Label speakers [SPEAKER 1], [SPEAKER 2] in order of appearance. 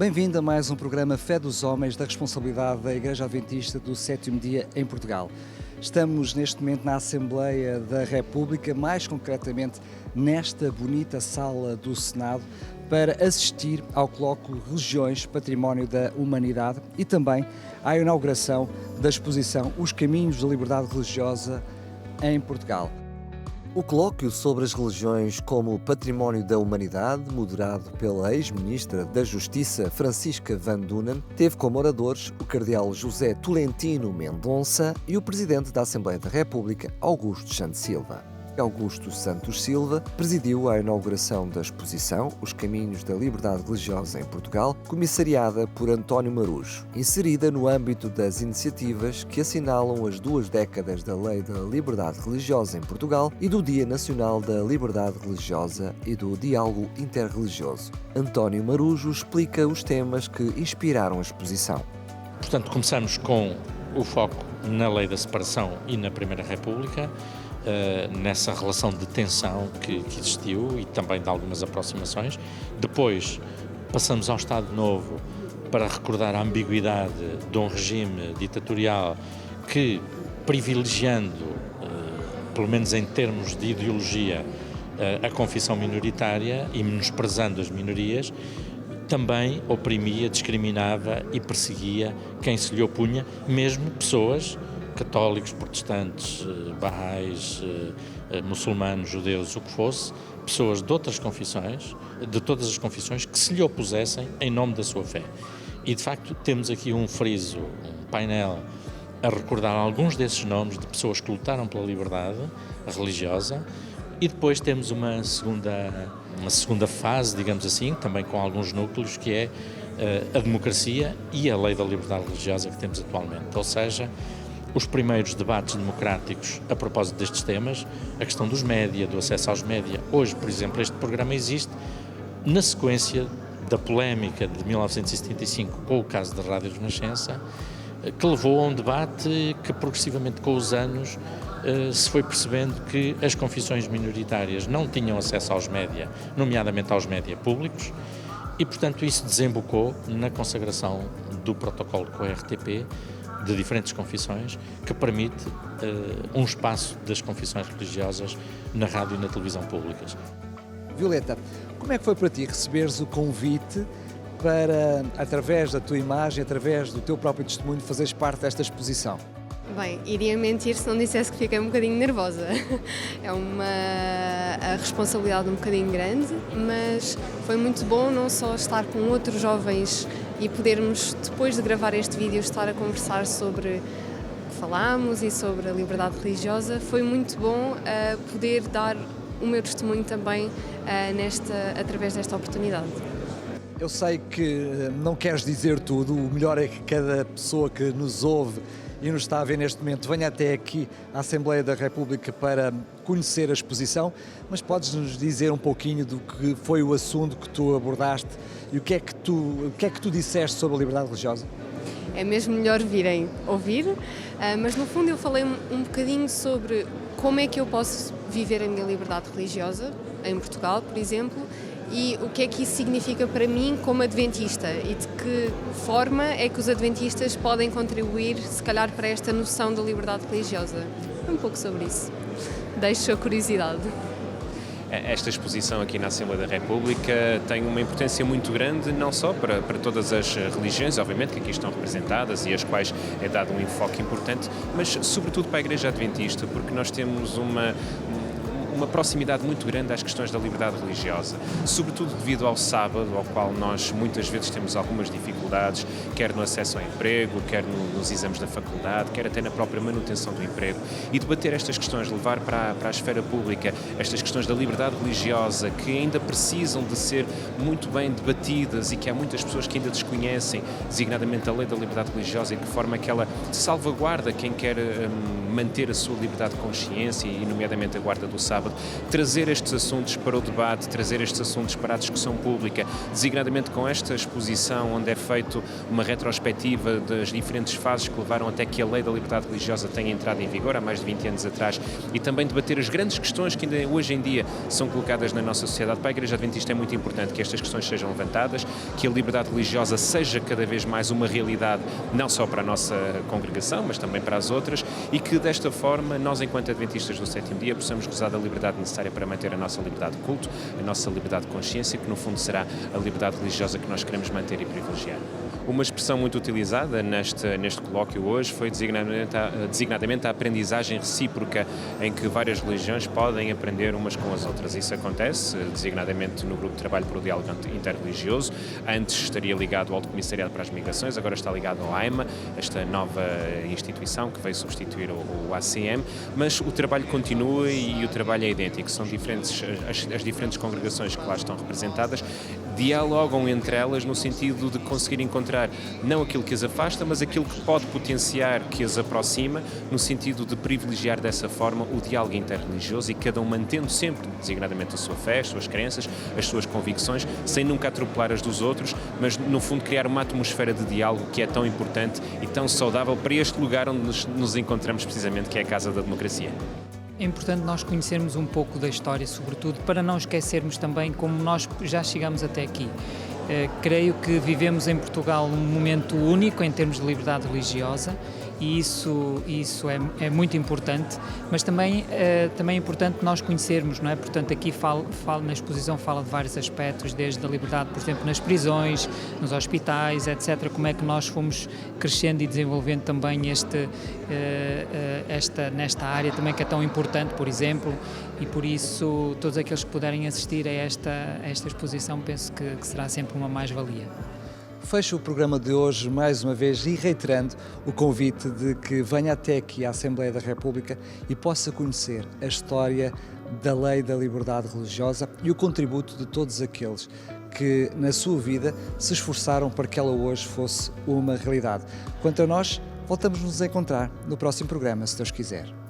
[SPEAKER 1] Bem-vindo a mais um programa Fé dos Homens da responsabilidade da Igreja Adventista do Sétimo Dia em Portugal. Estamos neste momento na Assembleia da República, mais concretamente nesta bonita sala do Senado, para assistir ao colóquio Religiões, Património da Humanidade e também à inauguração da exposição Os Caminhos da Liberdade Religiosa em Portugal.
[SPEAKER 2] O colóquio sobre as religiões como património da humanidade, moderado pela ex-ministra da Justiça Francisca Van Dunen, teve como oradores o cardeal José Tolentino Mendonça e o presidente da Assembleia da República, Augusto Santos Silva. Augusto Santos Silva presidiu a inauguração da exposição Os Caminhos da Liberdade Religiosa em Portugal, comissariada por António Marujo, inserida no âmbito das iniciativas que assinalam as 2 décadas da Lei da Liberdade Religiosa em Portugal e do Dia Nacional da Liberdade Religiosa e do Diálogo Interreligioso. António Marujo explica os temas que inspiraram a exposição.
[SPEAKER 3] Portanto, começamos com o foco na Lei da Separação e na Primeira República, nessa relação de tensão que existiu e também de algumas aproximações. Depois passamos ao Estado Novo para recordar a ambiguidade de um regime ditatorial que, privilegiando, pelo menos em termos de ideologia, a confissão minoritária e menosprezando as minorias, também oprimia, discriminava e perseguia quem se lhe opunha, mesmo pessoas católicos, protestantes, bahá'ís, muçulmanos, judeus, o que fosse, pessoas de outras confissões, de todas as confissões, que se lhe opusessem em nome da sua fé. E, de facto, temos aqui um friso, um painel, a recordar alguns desses nomes de pessoas que lutaram pela liberdade religiosa, e depois temos uma segunda fase, digamos assim, também com alguns núcleos, que é a democracia e a lei da liberdade religiosa que temos atualmente. Ou seja, os primeiros debates democráticos a propósito destes temas, a questão dos média, do acesso aos média. Hoje, por exemplo, este programa existe na sequência da polémica de 1975 com o caso da Rádio Renascença, que levou a um debate que progressivamente com os anos se foi percebendo que as confissões minoritárias não tinham acesso aos média, nomeadamente aos média públicos, e portanto isso desembocou na consagração do protocolo com a RTP, de diferentes confissões, que permite um espaço das confissões religiosas na rádio e na televisão públicas.
[SPEAKER 1] Violeta, como é que foi para ti receberes o convite para, através da tua imagem, através do teu próprio testemunho, fazeres parte desta exposição?
[SPEAKER 4] Bem, iria mentir se não dissesse que fiquei um bocadinho nervosa. É a responsabilidade um bocadinho grande, mas foi muito bom não só estar com outros jovens e podermos, depois de gravar este vídeo, estar a conversar sobre o que falámos e sobre a liberdade religiosa. Foi muito bom poder dar o meu testemunho também através desta oportunidade.
[SPEAKER 1] Eu sei que não queres dizer tudo, o melhor é que cada pessoa que nos ouve e nos está a ver neste momento venha até aqui à Assembleia da República para conhecer a exposição, mas podes-nos dizer um pouquinho do que foi o assunto que tu abordaste e o que é que tu disseste sobre a liberdade religiosa?
[SPEAKER 4] É mesmo melhor virem ouvir, mas no fundo eu falei um bocadinho sobre como é que eu posso viver a minha liberdade religiosa em Portugal, por exemplo, e o que é que isso significa para mim como adventista e de que forma é que os adventistas podem contribuir, se calhar, para esta noção da liberdade religiosa. Um pouco sobre isso. Deixo a curiosidade.
[SPEAKER 5] Esta exposição aqui na Assembleia da República tem uma importância muito grande, não só para todas as religiões, obviamente, que aqui estão representadas e às quais é dado um enfoque importante, mas sobretudo para a Igreja Adventista, porque nós temos uma proximidade muito grande às questões da liberdade religiosa, sobretudo devido ao sábado, ao qual nós muitas vezes temos algumas dificuldades, quer no acesso ao emprego, quer nos exames da faculdade, quer até na própria manutenção do emprego, e debater estas questões, levar para a esfera pública estas questões da liberdade religiosa, que ainda precisam de ser muito bem debatidas e que há muitas pessoas que ainda desconhecem, designadamente a lei da liberdade religiosa, e de que forma que ela salvaguarda quem quer manter a sua liberdade de consciência e nomeadamente a guarda do sábado. acordo, trazer estes assuntos para o debate, trazer estes assuntos para a discussão pública, designadamente com esta exposição onde é feito uma retrospectiva das diferentes fases que levaram até que a Lei da Liberdade Religiosa tenha entrado em vigor há mais de 20 anos atrás, e também debater as grandes questões que ainda hoje em dia são colocadas na nossa sociedade. Para a Igreja Adventista é muito importante que estas questões sejam levantadas, que a liberdade religiosa seja cada vez mais uma realidade, não só para a nossa congregação, mas também para as outras, e que desta forma nós, enquanto Adventistas do Sétimo Dia, possamos gozar da liberdade necessária para manter a nossa liberdade de culto, a nossa liberdade de consciência, que no fundo será a liberdade religiosa que nós queremos manter e privilegiar. Uma expressão muito utilizada neste colóquio hoje foi designadamente a aprendizagem recíproca, em que várias religiões podem aprender umas com as outras. Isso acontece designadamente no Grupo de Trabalho para o Diálogo Interreligioso. Antes estaria ligado ao Alto Comissariado para as Migrações, agora está ligado ao AIMA, esta nova instituição que veio substituir o ACM, mas o trabalho continua e o trabalho é idêntico. São diferentes, as diferentes congregações que lá estão representadas dialogam entre elas no sentido de conseguir encontrar não aquilo que as afasta, mas aquilo que pode potenciar que as aproxima, no sentido de privilegiar dessa forma o diálogo interreligioso e cada um mantendo sempre, designadamente, a sua fé, as suas crenças, as suas convicções, sem nunca atropelar as dos outros, mas no fundo criar uma atmosfera de diálogo que é tão importante e tão saudável para este lugar onde nos encontramos precisamente, que é a Casa da Democracia.
[SPEAKER 6] É importante nós conhecermos um pouco da história, sobretudo, para não esquecermos também como nós já chegamos até aqui. Creio que vivemos em Portugal um momento único em termos de liberdade religiosa e isso é muito importante, mas também é importante nós conhecermos, não é? Portanto, aqui na exposição fala de vários aspectos, desde a liberdade, por exemplo, nas prisões, nos hospitais, etc., como é que nós fomos crescendo e desenvolvendo também nesta área também que é tão importante, por exemplo, e por isso todos aqueles que puderem assistir a esta exposição penso que será sempre uma mais-valia.
[SPEAKER 1] Fecho o programa de hoje mais uma vez e reiterando o convite de que venha até aqui à Assembleia da República e possa conhecer a história da Lei da Liberdade Religiosa e o contributo de todos aqueles que na sua vida se esforçaram para que ela hoje fosse uma realidade. Quanto a nós, voltamos-nos a encontrar no próximo programa, se Deus quiser.